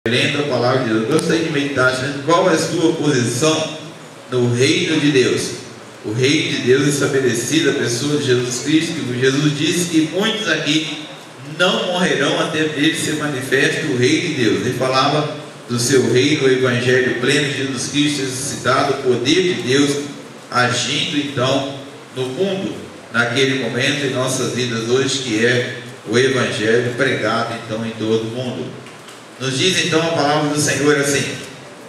Lendo a palavra de Deus, eu gostaria de meditar qual é a sua posição no reino de Deus. O reino de Deus estabelecido, a pessoa de Jesus Cristo, que Jesus disse que muitos aqui não morrerão até ver se manifesta o reino de Deus. Ele falava do seu reino, o evangelho pleno de Jesus Cristo ressuscitado, o poder de Deus agindo então no mundo, naquele momento em nossas vidas hoje, que é o evangelho pregado então em todo o mundo. Nos diz então a palavra do Senhor assim: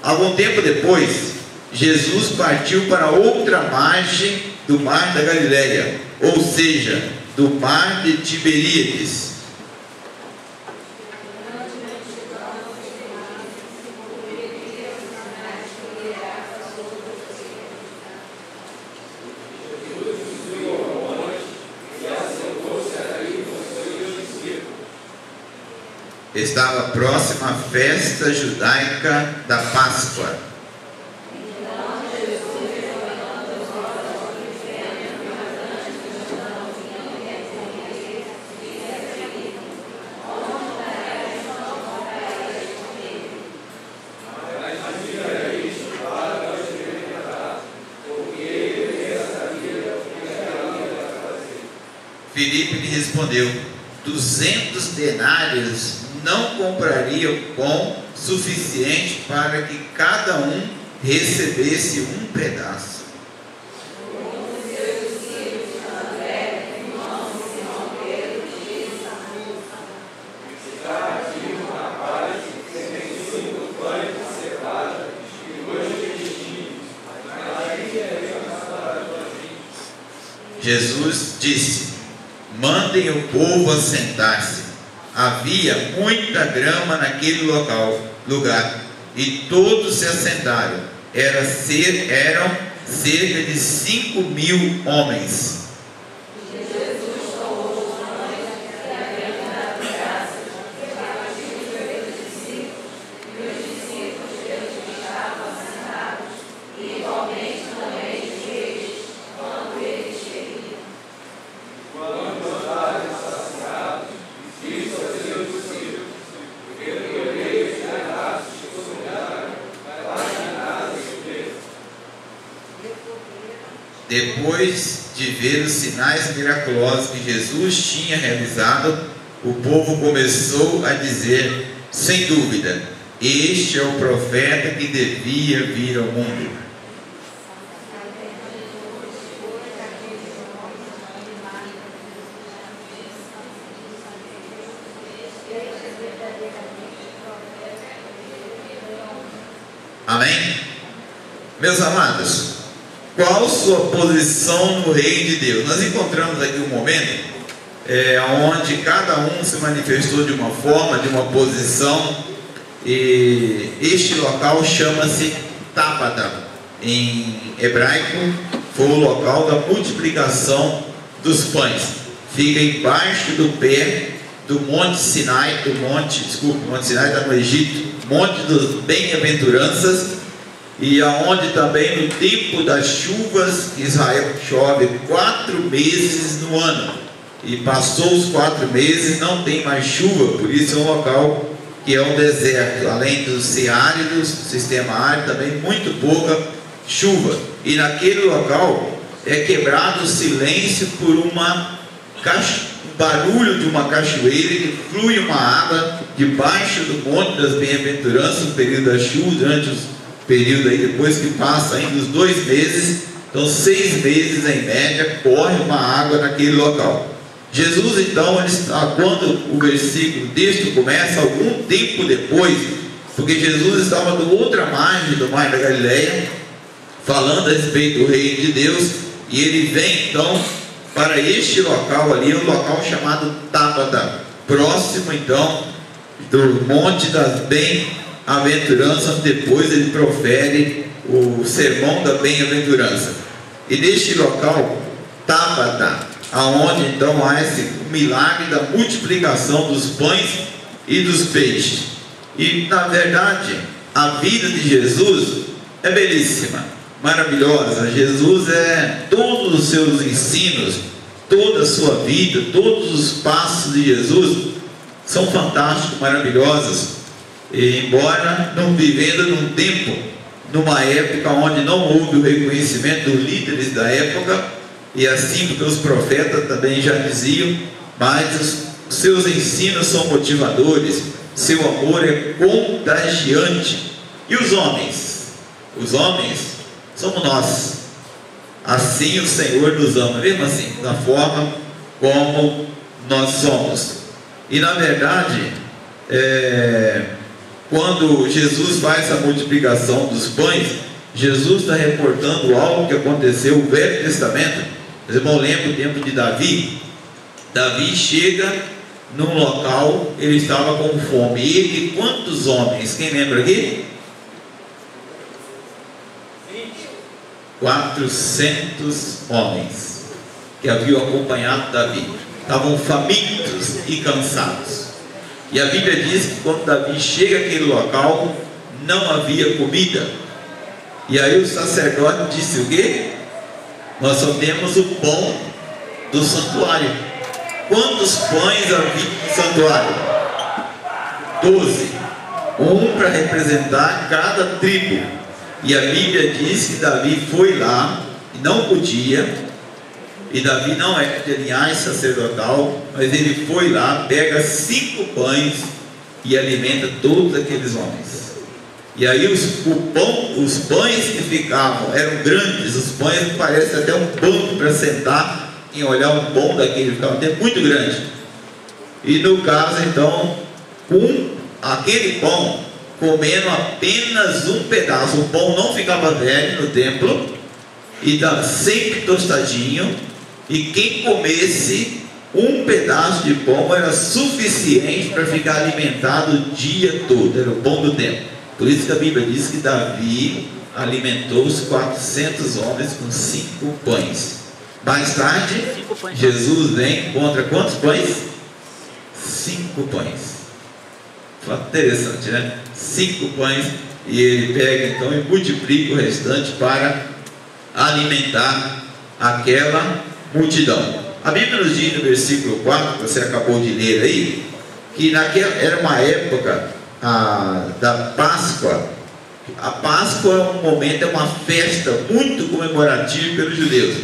algum tempo depois, Jesus partiu para outra margem do mar da Galileia, ou seja, do mar de Tiberíades. Estava próxima a festa judaica da Páscoa. Filipe lhe respondeu: 200 denários não comprariam pão suficiente para que cada um recebesse um pedaço. Jesus disse: mandem o povo assentar-se. Havia muita grama naquele lugar, e todos se assentaram. Eram cerca de 5.000 homens. Depois de ver os sinais miraculosos que Jesus tinha realizado, o povo começou a dizer, sem dúvida, este é o profeta que devia vir ao mundo. Amém? Meus amados, qual sua posição no reino de Deus? Nós encontramos aqui um momento onde cada um se manifestou de uma forma, de uma posição, e este local chama-se Tábata. Em hebraico, foi o local da multiplicação dos pães. Fica embaixo do pé do Monte Sinai, Monte Sinai está no Egito, Monte das Bem-aventuranças, e aonde também no tempo das chuvas, Israel chove 4 meses no ano, e passou os 4 meses, não tem mais chuva, por isso é um local que é um deserto, além do ser árido, sistema árido, também muito pouca chuva, e naquele local é quebrado o silêncio por um barulho de uma cachoeira, que flui uma água debaixo do Monte das Bem-aventuranças no período das chuvas, durante os período aí, depois que passa ainda os 2 meses, então 6 meses em média, corre uma água naquele local. Jesus então, quando o versículo texto começa, algum tempo depois, porque Jesus estava do outra margem do mar da Galileia, falando a respeito do reino de Deus, e ele vem então para este local ali, um local chamado Tábata, próximo então do Monte das Bem-aventuranças. Depois ele profere o sermão da bem-aventurança, e neste local Tábata, aonde então há esse milagre da multiplicação dos pães e dos peixes. E na verdade a vida de Jesus é belíssima, maravilhosa. Jesus todos os seus ensinos, toda a sua vida, todos os passos de Jesus são fantásticos, maravilhosos. E, embora não vivendo num tempo, numa época onde não houve o reconhecimento dos líderes da época, e assim porque os profetas também já diziam, mas os seus ensinos são motivadores, seu amor é contagiante. E os homens? Os homens somos nós. Assim o Senhor nos ama, mesmo assim, da forma como nós somos. E na verdade, quando Jesus faz a multiplicação dos pães, Jesus está reportando algo que aconteceu no Velho Testamento. Os irmãos lembram o tempo de Davi. Davi chega num local, ele estava com fome. Ele e quantos homens? Quem lembra aqui? 400 homens que haviam acompanhado Davi. Estavam famintos e cansados. E a Bíblia diz que quando Davi chega àquele local, não havia comida. E aí o sacerdote disse o quê? Nós só temos o pão do santuário. Quantos pães havia no santuário? 12. Um para representar cada tribo. E a Bíblia diz que Davi foi lá e não podia. E Davi não é de linhagem sacerdotal, mas ele foi lá, pega 5 pães e alimenta todos aqueles homens. E aí os pães que ficavam eram grandes, os pães que parecem até um banco para sentar e olhar um pão daquele, ficava até muito grande. E no caso então, aquele pão comendo apenas um pedaço, o pão não ficava velho no templo, e estava sempre tostadinho. E quem comesse um pedaço de pão era suficiente para ficar alimentado o dia todo, era o pão do tempo. Por isso que a Bíblia diz que Davi alimentou os 400 homens com 5 pães. Mais tarde, Jesus vem e encontra quantos pães? 5 pães. Interessante, né? 5 pães, e ele pega então e multiplica o restante para alimentar aquela multidão. A Bíblia nos diz no versículo 4, que você acabou de ler aí, que era uma época da Páscoa. A Páscoa é um momento, é uma festa muito comemorativa pelos judeus,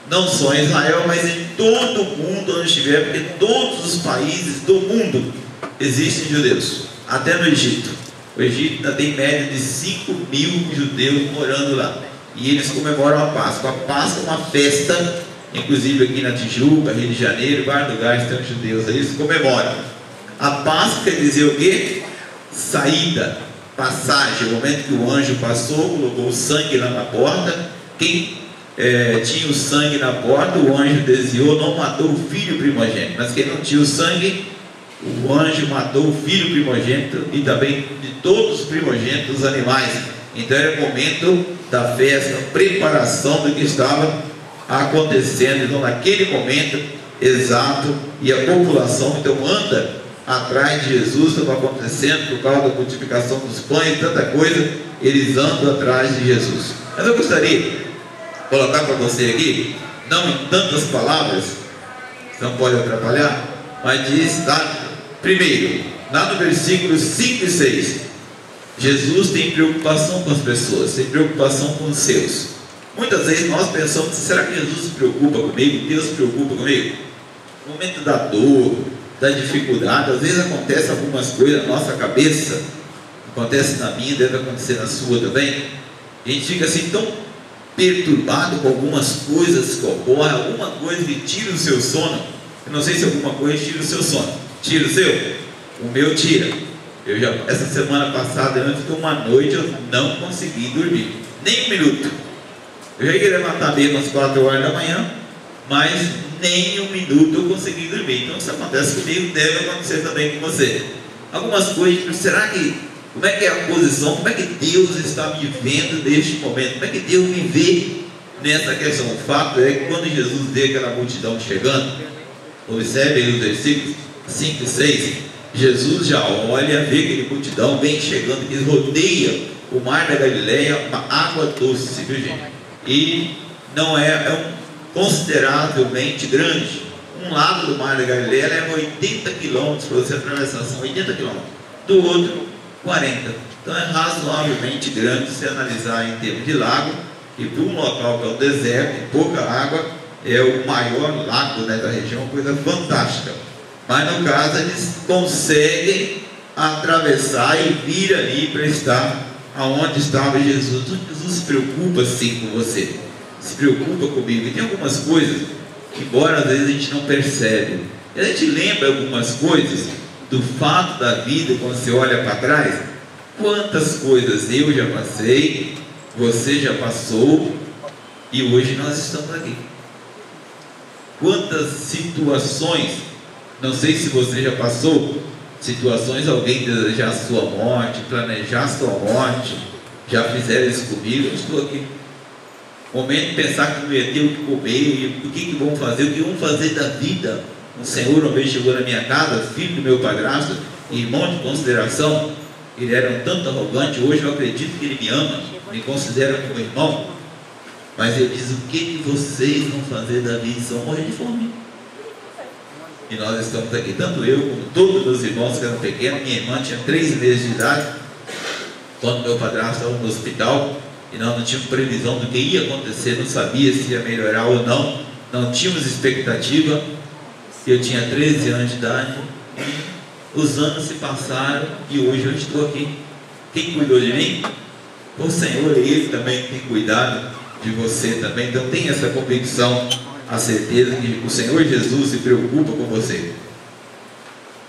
não só em Israel, mas em todo o mundo onde estiver, porque todos os países do mundo existem judeus, até no Egito. O Egito ainda tem média de 5.000 judeus morando lá, e eles comemoram a Páscoa. A Páscoa é uma festa, inclusive aqui na Tijuca, Rio de Janeiro, vários lugares tem judeus aí, eles comemoram. A Páscoa quer dizer o quê? Saída, passagem. O momento que o anjo passou, colocou o sangue lá na porta. Quem tinha o sangue na porta, o anjo desviou, não matou o filho primogênito. Mas quem não tinha o sangue, o anjo matou o filho primogênito e também de todos os primogênitos dos animais. Então era o momento da festa, preparação do que estava acontecendo. Então naquele momento exato, e a população então anda atrás de Jesus, estava acontecendo por causa da multiplicação dos pães, tanta coisa, eles andam atrás de Jesus. Mas eu gostaria de colocar para você aqui, não em tantas palavras, não pode atrapalhar, mas diz lá, primeiro, lá no versículo 5 e 6, Jesus tem preocupação com as pessoas, tem preocupação com os seus. Muitas vezes nós pensamos, será que Jesus se preocupa comigo? Deus se preocupa comigo? No momento da dor, da dificuldade, às vezes acontece algumas coisas na nossa cabeça, acontece na minha, deve acontecer na sua também. A gente fica assim tão perturbado com algumas coisas que ocorrem, alguma coisa que tira o seu sono. Eu não sei se alguma coisa tira o seu sono. Tira o seu? O meu tira. Essa semana passada, antes de uma noite, eu não consegui dormir, nem um minuto. Eu já ia levantar mesmo às 4 horas da manhã, mas nem um minuto eu consegui dormir. Então, se acontece comigo, deve acontecer também com você. Algumas coisas, será que, como é que é a posição, como é que Deus está me vendo neste momento? Como é que Deus me vê nessa questão? O fato é que quando Jesus vê aquela multidão chegando, observe aí os versículos 5 e 6, Jesus já olha, vê aquele multidão, vem chegando, que rodeia o mar da Galileia, uma água doce, viu gente? E não é consideravelmente grande. Um lado do mar da Galileia leva 80 quilômetros para você atravessar, são 80 quilômetros. Do outro, 40. Então é razoavelmente grande se analisar em termos de lago, e para um local que é o deserto, e pouca água, é o maior lago, né, da região, uma coisa fantástica. Mas no caso eles conseguem atravessar e vir ali para estar aonde estava Jesus. Então Jesus se preocupa sim com você, se preocupa comigo. E tem algumas coisas que, embora às vezes a gente não percebe, a gente lembra algumas coisas do fato da vida. Quando você olha para trás, quantas coisas eu já passei, você já passou, e hoje nós estamos aqui. Quantas situações, não sei se você já passou situações, alguém desejar a sua morte, planejar a sua morte, já fizeram isso comigo. Eu estou aqui, momento de pensar que não ia ter o que comer, e o que vão fazer, o que vão fazer da vida. Um senhor uma vez chegou na minha casa, filho do meu padrasto, irmão de consideração. Ele era um tanto arrogante. Hoje eu acredito que ele me ama, me considera como irmão, mas ele diz: o que vocês vão fazer da vida? São morrer de fome. E nós estamos aqui, tanto eu como todos os meus irmãos que eram pequenos. Minha irmã tinha 3 meses de idade quando meu padrasto estava no hospital, e nós não tínhamos previsão do que ia acontecer, não sabia se ia melhorar ou não, não tínhamos expectativa. Eu tinha 13 anos de idade, e os anos se passaram, e hoje eu estou aqui. Quem cuidou de mim? O Senhor. Ele também tem cuidado de você também. Então tenha essa convicção, a certeza que o Senhor Jesus se preocupa com você.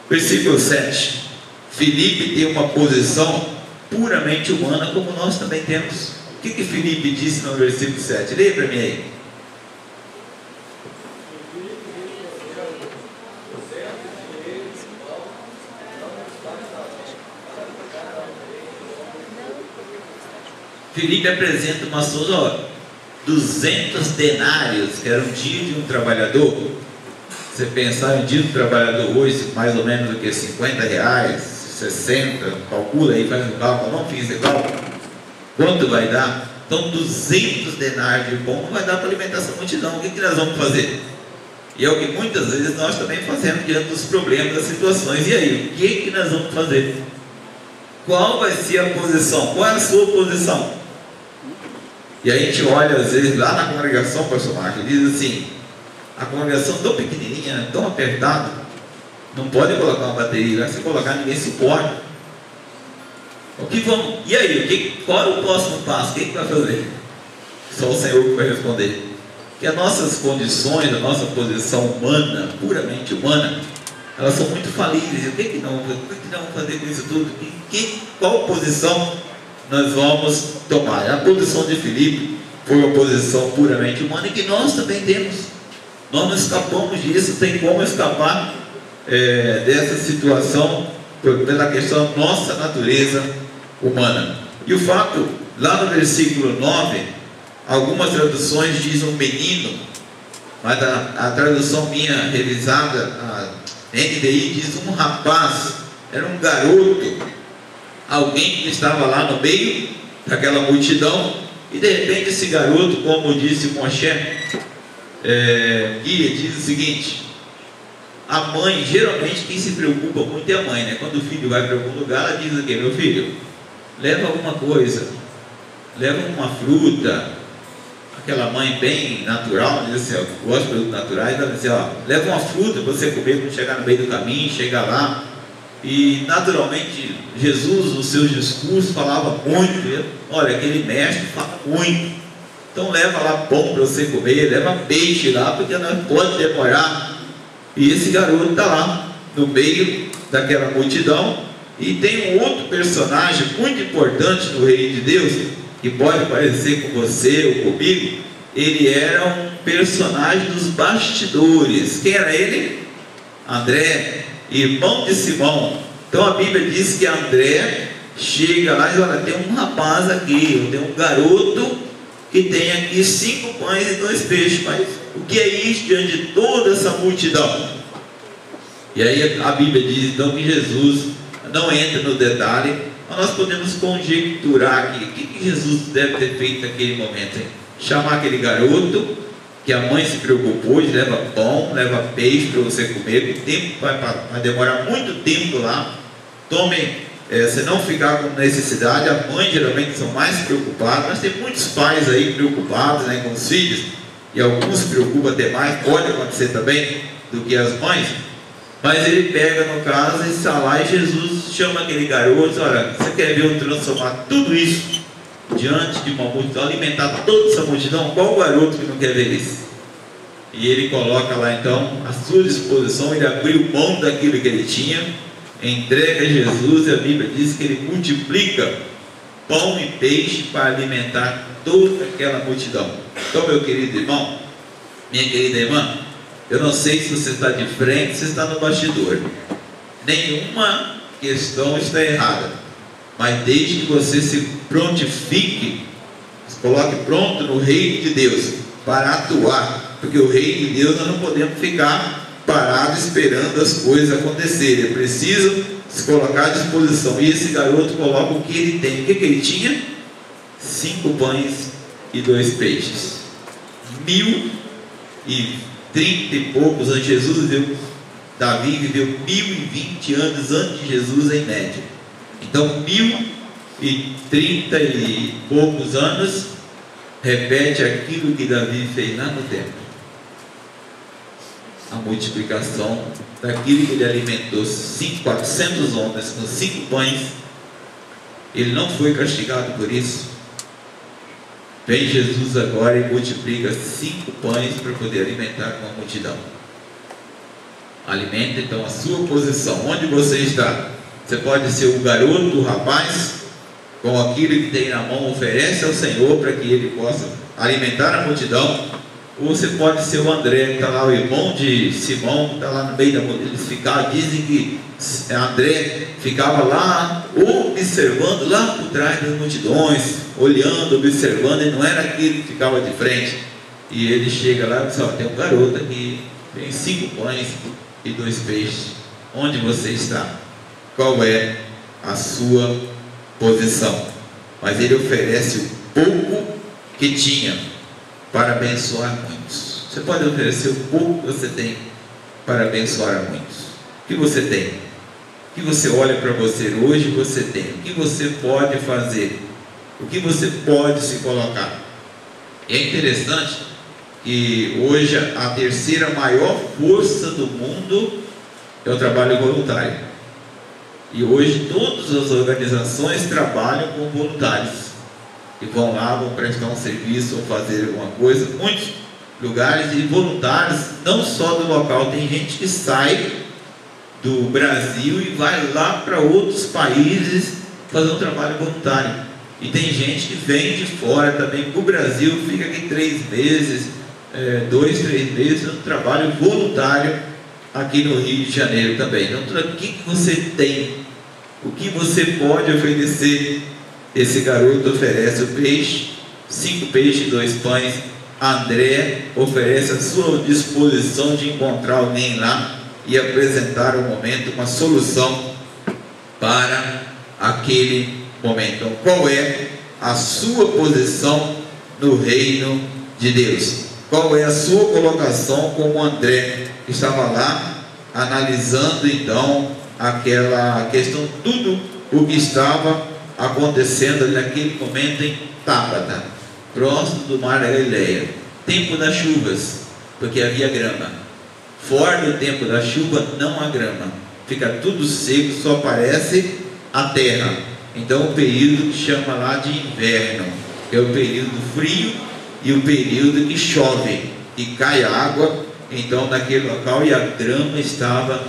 Versículo 7. Filipe tem uma posição puramente humana, como nós também temos. O que Filipe disse no versículo 7? Leia para mim aí. Filipe apresenta uma solução. 200 denários, que era um dia de um trabalhador. Você pensar em dia de um trabalhador hoje, mais ou menos do que 50 reais, 60, calcula aí, faz um cálculo, não fiz esse cálculo. Quanto vai dar? Então 200 denários de pão não vai dar para alimentar essa multidão. O que nós vamos fazer? E é o que muitas vezes nós também fazemos diante dos problemas, das situações. E aí, o que nós vamos fazer? Qual vai ser a posição? Qual é a sua posição? E a gente olha às vezes lá na congregação, pastor Marcos, diz assim: a congregação tão pequenininha, tão apertada, não pode colocar uma bateria lá. Se colocar, ninguém suporta. O que vamos? E aí, qual é o próximo passo? O que vai fazer? Só o Senhor que vai responder. Que as nossas condições, a nossa posição humana, puramente humana, elas são muito falíveis. E o que nós vamos fazer com isso tudo? Qual posição nós vamos tomar? A posição de Filipe foi uma posição puramente humana, e que nós também temos. Nós não escapamos disso, tem como escapar dessa situação pela questão da nossa natureza humana. E o fato, lá no versículo 9, algumas traduções dizem um menino, mas a tradução minha revisada, a NVI, diz um rapaz. Era um garoto, alguém que estava lá no meio daquela multidão, e de repente esse garoto, como disse Moshe, guia, diz o seguinte: a mãe, geralmente quem se preocupa muito é a mãe, né? Quando o filho vai para algum lugar, ela diz o quê? Meu filho, leva alguma coisa, leva uma fruta. Aquela mãe bem natural, diz assim, ó, gosta de produtos naturais, ela diz assim, ó, leva uma fruta para você comer quando chegar no meio do caminho, chegar lá. E naturalmente Jesus, nos seus discursos, falava muito. Olha, aquele mestre fala muito, então leva lá pão para você comer, leva peixe lá, porque não pode demorar. E esse garoto está lá no meio daquela multidão. E tem um outro personagem muito importante no reino de Deus, que pode parecer com você ou comigo. Ele era um personagem dos bastidores. Quem era ele? André, irmão de Simão. Então a Bíblia diz que André chega lá e diz: olha, tem um rapaz aqui, tem um garoto que tem aqui 5 pães e 2 peixes, mas o que é isso diante de toda essa multidão? E aí a Bíblia diz então que Jesus não entra no detalhe, mas nós podemos conjecturar aqui o que Jesus deve ter feito naquele momento, hein? Chamar aquele garoto, que a mãe se preocupou, leva pão, leva peixe para você comer, o tempo vai demorar muito tempo lá. Tome você não ficar com necessidade. A mãe geralmente são mais preocupadas, mas tem muitos pais aí preocupados, né, com os filhos, e alguns se preocupam até mais, pode acontecer também, do que as mães. Mas ele pega no caso e está lá, e Jesus chama aquele garoto: olha, você quer ver eu transformar tudo isso diante de uma multidão, alimentar toda essa multidão? Qual o garoto que não quer ver isso? E ele coloca lá então à sua disposição. Ele abriu mão daquilo que ele tinha, entrega a Jesus, e a Bíblia diz que ele multiplica pão e peixe para alimentar toda aquela multidão. Então, meu querido irmão, minha querida irmã, eu não sei se você está de frente, se está no bastidor, nenhuma questão está errada, mas desde que você se prontifique, se coloque pronto no reino de Deus para atuar, porque o reino de Deus nós não podemos ficar parados esperando as coisas acontecerem. É preciso se colocar à disposição. E esse garoto coloca o que ele tem. O que ele tinha? 5 pães e 2 peixes. 1030 e poucos anos. Davi viveu 1020 anos antes de Jesus em média. Então 1030 e poucos anos repete aquilo que Davi fez lá no templo. A multiplicação daquilo que ele alimentou 400 homens com 5 pães. Ele não foi castigado por isso. Vem Jesus agora e multiplica 5 pães para poder alimentar uma multidão. Alimenta então a sua posição. Onde você está? Você pode ser o garoto, o rapaz, com aquilo que tem na mão, oferece ao Senhor para que ele possa alimentar a multidão. Ou você pode ser o André, que está lá, o irmão de Simão, que está lá no meio da multidão. Eles ficavam, dizem que André ficava lá observando, lá por trás das multidões, olhando, observando, e não era aquele que ficava de frente. E ele chega lá e diz: ó, tem um garoto aqui, tem 5 pães e 2 peixes. Onde você está? Qual é a sua posição? Mas ele oferece o pouco que tinha para abençoar muitos. Você pode oferecer o pouco que você tem para abençoar a muitos. O que você tem? O que você olha para você hoje? Você tem. O que você pode fazer? O que você pode se colocar? E é interessante que hoje a terceira maior força do mundo é o trabalho voluntário. E hoje todas as organizações trabalham com voluntários. E vão lá, vão prestar um serviço, vão fazer alguma coisa. Muitos lugares e voluntários, não só do local. Tem gente que sai do Brasil e vai lá para outros países fazer um trabalho voluntário. E tem gente que vem de fora também para o Brasil, fica aqui 3 meses, 2, 3 meses, um trabalho voluntário aqui no Rio de Janeiro também. Então, o que você tem? O que você pode oferecer? Esse garoto oferece o peixe, 5 peixes e 2 pães. André oferece a sua disposição de encontrar alguém lá e apresentar um momento, uma solução para aquele momento. Então, qual é a sua posição no reino de Deus? Qual é a sua colocação como André, que estava lá analisando então aquela questão, tudo o que estava acontecendo naquele momento em Tábata, próximo do mar da Galileia, tempo das chuvas, porque havia grama. Fora do tempo da chuva não há grama, fica tudo seco, só aparece a terra. Então o período que chama lá de inverno, que é o período frio e o período que chove e cai água então naquele local, e a grama estava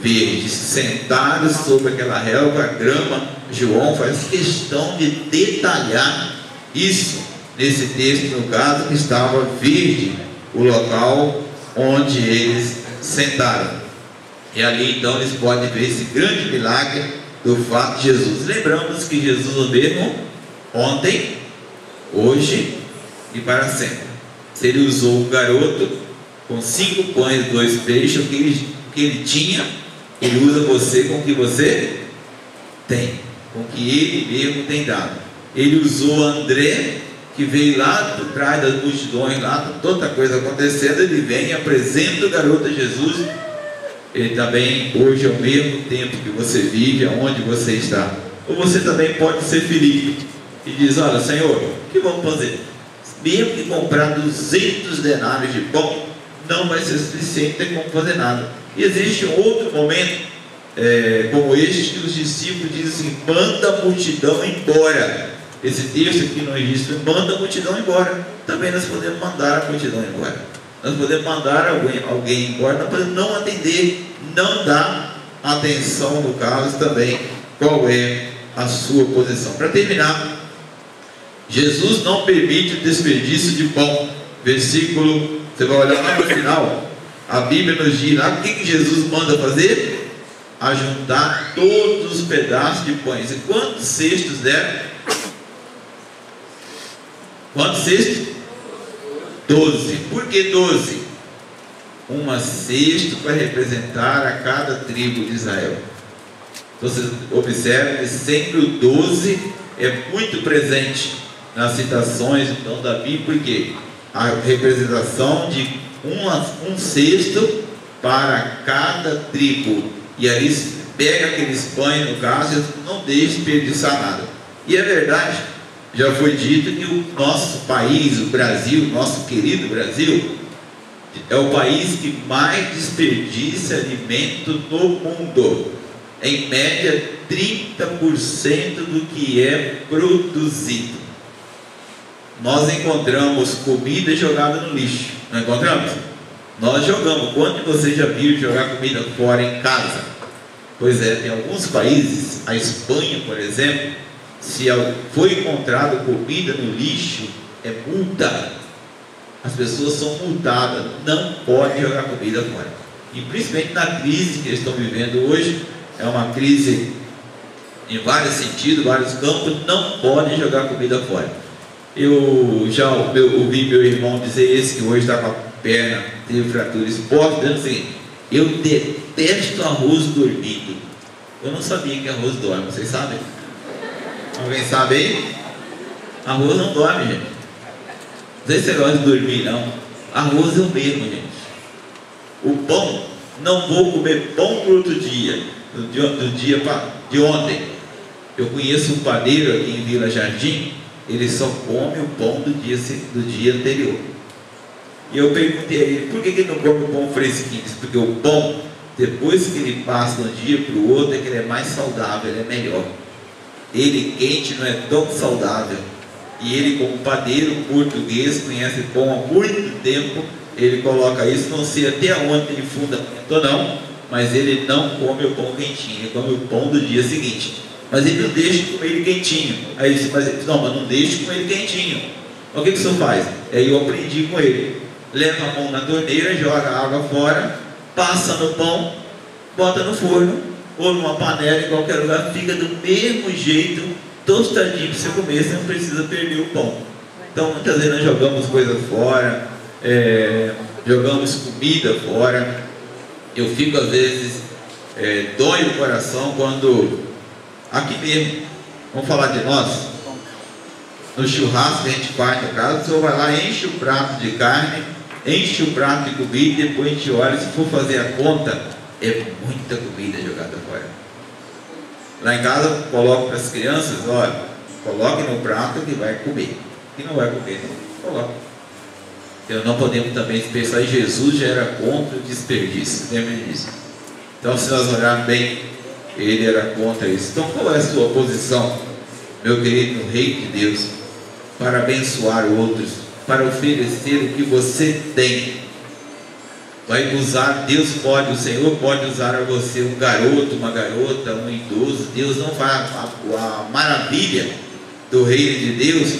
verde. Sentados sobre aquela relva, a grama. João faz questão de detalhar isso nesse texto, no caso, que estava verde o local onde eles sentaram. E ali então eles podem ver esse grande milagre do fato de Jesus. Lembramos que Jesus é o mesmo ontem, hoje e para sempre. Se ele usou um garoto com 5 pães e 2 peixes, o que ele tinha, ele usa você com o que você tem, com o que ele mesmo tem dado. Ele usou André, que veio lá por trás das multidões, lá com toda coisa acontecendo. Ele vem e apresenta o garoto a Jesus, ele também, hoje, ao mesmo tempo que você vive, aonde você está. Ou você também pode ser Filipe e diz: olha, Senhor, o que vamos fazer? Mesmo que comprar 200 denários de pão, não vai ser suficiente, não tem como fazer nada. E existe um outro momento, como este, que os discípulos dizem assim: manda a multidão embora. Esse texto aqui no registro, manda a multidão embora. Também nós podemos mandar a multidão embora. Nós podemos mandar alguém embora, nós podemos não atender, não dar atenção, no caso também, qual é a sua posição. Para terminar, Jesus não permite o desperdício de pão. Versículo, você vai olhar lá no final, a Bíblia nos diz lá o que Jesus manda fazer: ajuntar todos os pedaços de pães. E quantos cestos deram? Quantos cestos? 12. Por que 12? Uma cesta para representar a cada tribo de Israel. Vocês observam que sempre o 12 é muito presente nas citações então da Bíblia, porque a representação de um cesto para cada tribo. E aí pega aqueles pães, no caso, e não deixa desperdiçar nada. E é verdade, já foi dito que o nosso país, o Brasil, nosso querido Brasil, é o país que mais desperdiça alimento no mundo. Em média, 30% do que é produzido. Nós encontramos comida jogada no lixo, não encontramos? Nós jogamos. Quando você já viu jogar comida fora em casa? Pois é, tem alguns países, a Espanha, por exemplo, se foi encontrado comida no lixo, é multa. As pessoas são multadas, não pode jogar comida fora. E principalmente na crise que eles estão vivendo hoje, é uma crise em vários sentidos, vários campos, não pode jogar comida fora. Eu já ouvi meu irmão dizer esse que hoje está com a perna, teve fratura exposta, dizendo assim: eu detesto arroz dormido. Eu não sabia que arroz dorme, vocês sabem? Alguém sabe aí? Arroz não dorme, gente. Não sei se você gosta de dormir, não. Arroz é o mesmo, gente. O pão, não vou comer pão para outro dia, do dia de ontem. Eu conheço um padeiro aqui em Vila Jardim, ele só come o pão do dia anterior. E eu perguntei a ele: por que ele não come o pão fresquinho? Porque o pão, depois que ele passa de um dia para o outro, é que ele é mais saudável, ele é melhor. Ele quente não é tão saudável. E ele, como padeiro português, conhece pão há muito tempo, ele coloca isso, não sei até onde tem fundamento ou não, mas ele não come o pão quentinho, ele come o pão do dia seguinte. Mas ele não deixa de comer ele quentinho. Aí ele disse: mas não deixa de comer ele quentinho. O que o senhor faz? Aí eu aprendi com ele: leva a mão na torneira, joga a água fora, passa no pão, bota no forno ou numa panela, em qualquer lugar, fica do mesmo jeito, tostadinho para você comer, você não precisa perder o pão. Então muitas vezes nós jogamos coisas fora, jogamos comida fora. Eu fico às vezes, dói o coração quando, aqui mesmo, vamos falar de nós, no churrasco que a gente faz na casa, o senhor vai lá, enche o prato de carne, enche o prato de comida, e depois a gente olha, se for fazer a conta, é muita comida jogada fora. Lá em casa, coloco para as crianças: olha, coloque no prato que vai comer. Que não vai comer, não coloque. Então não podemos também pensar, Jesus já era contra o desperdício, lembra disso? Então, se nós olharmos bem, ele era contra isso. Então, qual é a sua posição, meu querido, no reino de Deus, para abençoar outros, para oferecer o que você tem? Vai usar, Deus pode, o Senhor pode usar a você, um garoto, uma garota, um idoso. Deus não vai. A maravilha do reino de Deus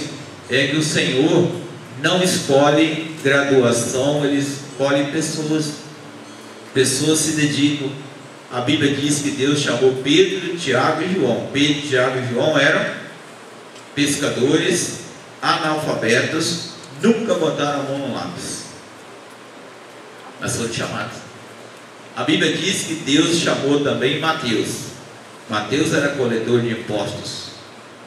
é que o Senhor não escolhe graduação, Ele escolhe pessoas. Pessoas se dedicam. A Bíblia diz que Deus chamou Pedro, Tiago e João. Pedro, Tiago e João eram pescadores, analfabetos, nunca botaram a mão no lápis, mas foram chamados. A Bíblia diz que Deus chamou também Mateus. Mateus era coletor de impostos.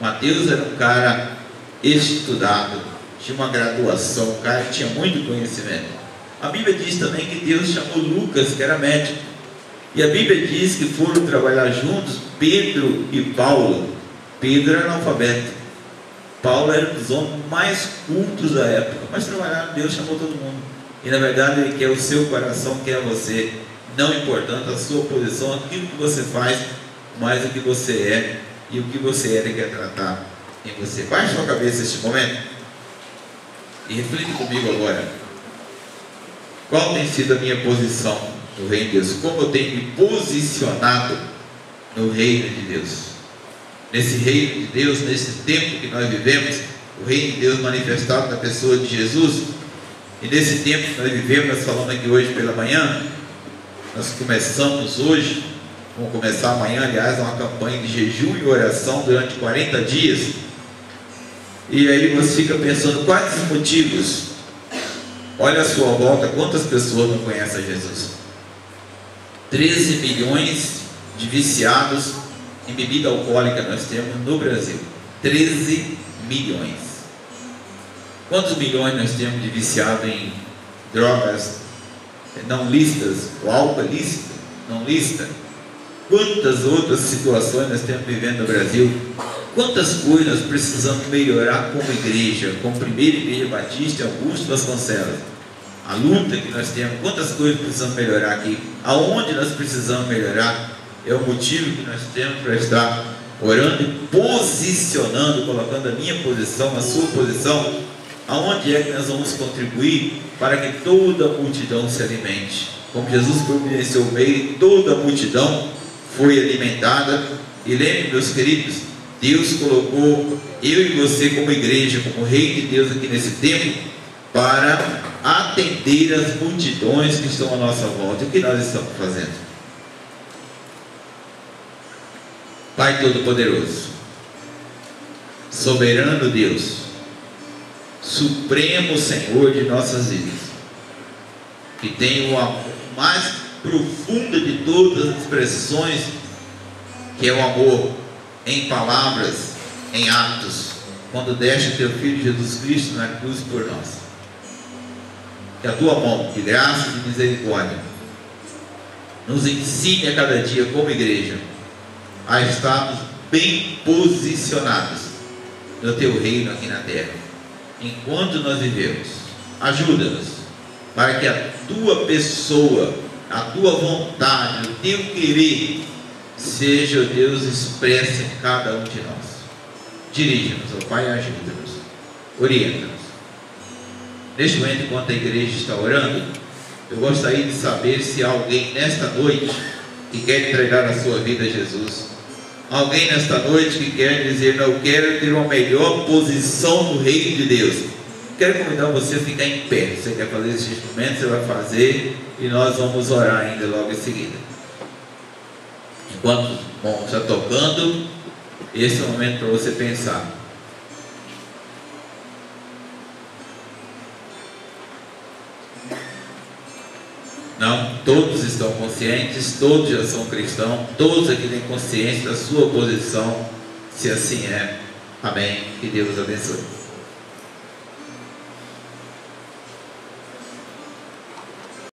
Mateus era um cara estudado, tinha uma graduação, um cara que tinha muito conhecimento. A Bíblia diz também que Deus chamou Lucas, que era médico. E a Bíblia diz que foram trabalhar juntos Pedro e Paulo. Pedro era analfabeto, Paulo era um dos homens mais cultos da época, mas trabalharam, Deus chamou todo mundo. E na verdade Ele quer o seu coração, quer você, não importando a sua posição, aquilo que você faz, mas o que você é, e o que você é Ele quer tratar em você. Baixe sua cabeça neste momento e reflita comigo agora. Qual tem sido a minha posição no reino de Deus? Como eu tenho me posicionado no reino de Deus? Nesse reino de Deus, nesse tempo que nós vivemos, o reino de Deus manifestado na pessoa de Jesus. E nesse tempo que nós vivemos, nós falamos aqui hoje pela manhã, nós começamos hoje, vamos começar amanhã, aliás, uma campanha de jejum e oração durante 40 dias. E aí você fica pensando, quais os motivos? Olha a sua volta, quantas pessoas não conhecem a Jesus? 13 milhões de viciados em bebida alcoólica nós temos no Brasil. 13 milhões. Quantos milhões nós temos de viciados em drogas não lícitas, ou álcool lícito, não lícita? Quantas outras situações nós temos vivendo no Brasil? Quantas coisas nós precisamos melhorar como igreja, como Primeira Igreja Batista Augusto Vasconcelos? A luta que nós temos, quantas coisas precisamos melhorar aqui? Aonde nós precisamos melhorar? É o motivo que nós temos para estar orando e posicionando, colocando a minha posição, a sua posição, aonde é que nós vamos contribuir para que toda a multidão se alimente. Como Jesus providenciou o meio, toda a multidão foi alimentada. E lembre, meus queridos, Deus colocou eu e você como igreja, como reino de Deus aqui nesse tempo, para atender as multidões que estão à nossa volta. E o que nós estamos fazendo? Pai Todo-Poderoso, soberano Deus, supremo Senhor de nossas vidas, que tem o amor mais profundo de todas as expressões, que é o amor em palavras, em atos, quando deste teu Filho Jesus Cristo na cruz por nós. Que a tua mão de graça e de misericórdia nos ensine a cada dia como igreja a estarmos bem posicionados no teu reino aqui na terra, enquanto nós vivemos. Ajuda-nos para que a tua pessoa, a tua vontade, o teu querer seja, ó Deus, expresso em cada um de nós. Dirige-nos, ó Pai, ajuda-nos, orienta-nos. Neste momento, enquanto a igreja está orando, eu gostaria de saber se há alguém nesta noite que quer entregar a sua vida a Jesus. Alguém nesta noite que quer dizer, não, eu quero ter uma melhor posição no reino de Deus. Quero convidar você a ficar em pé. Você quer fazer esse instrumento, você vai fazer, e nós vamos orar ainda logo em seguida. Enquanto o irmão está tocando, esse é o momento para você pensar. Não, todos estão conscientes, todos já são cristãos, todos aqui têm consciência da sua posição, se assim é. Amém. Que Deus abençoe.